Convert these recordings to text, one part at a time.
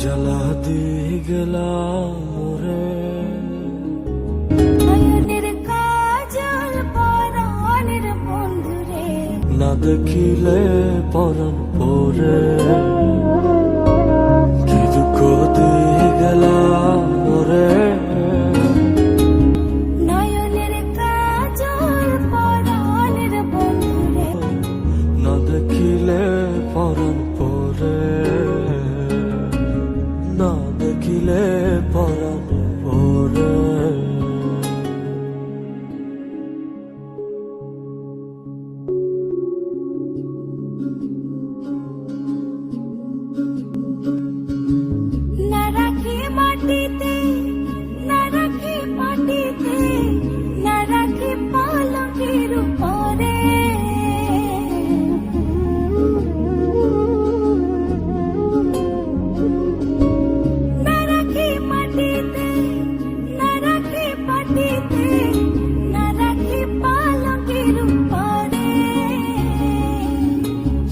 জ্বালা দিয়ে গেলাম রে, নয়নের কাজল পরাণের বন্ধুরে, না দেখিলে পরাণ পরে। কি দুঃখ দিয়ে গেলাম রে, নয়নের কাজল পরাণের বন্ধুরে, না দেখিলে পরাণ পরে, না দেখিলে পরাণ পরে। না রাখি মাটিতে, না রাখি মাটিতে, না রাখি পালকের উপরে। না রাখি মাটিতে, না রাখি মাটিতে, না রাখি পালকের উপরে।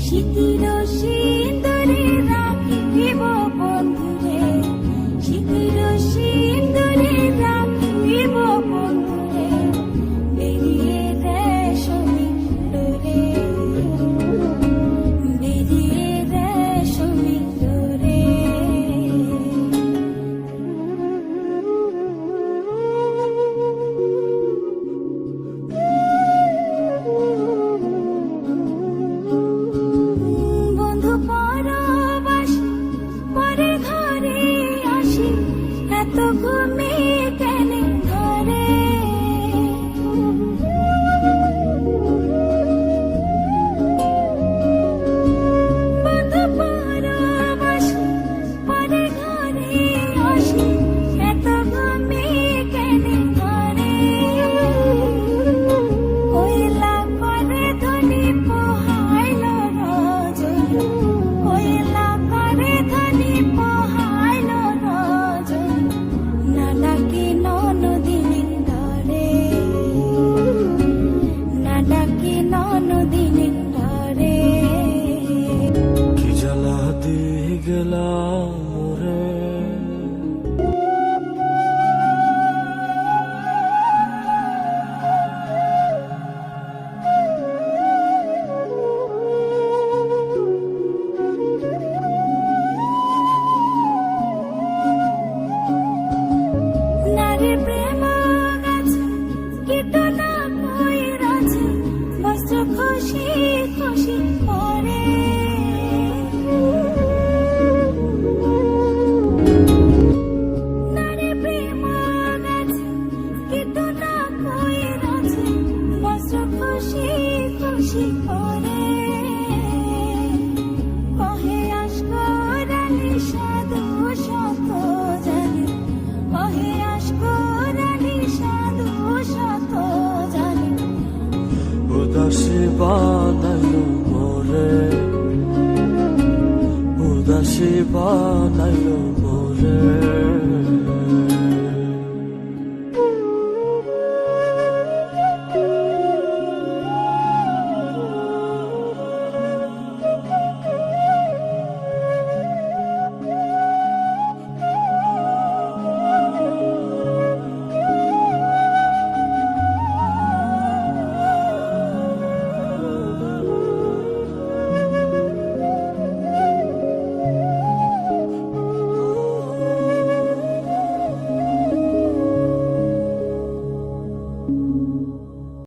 শীতির সিন্দুরে রাখিব বন্ধুরে, শীতির সিন্দুরে রাখিব বন্ধুরে, বেরিয়ে রেশমি ডোরে, বেরিয়ে রেশমি ডোরে। বন্ধু পরবাসী পরে ঘরে আসি, এত ঘুমে কেন ধরে। বন্ধু পরবাসী পরে ঘরে আসি, এত ঘুমে কেন ধরে। কোয়লা করে ধনী পোহাইল রজনী, কোয়লা করে ধনী পোহাইল রজনী, না ডাকি ননদিনী ডরে, না ডাকি ননদিনী ডরে। কি জ্বালা দিয়ে গেলাম রে, নারী প্রেম গাছে কীটনা কইরাছে, বস্ত্র খুশি খুশি পরে। নারী প্রেম গাছে কীটনা কইরাছে, বস্ত্র খুশি খুশি পরে। কহে আশকরানি সাধু শত জানি, কহে আশকরানি সাধু শত জানি। উদাসী বানাইল মোরে, উদাসী বানাইল মোরে।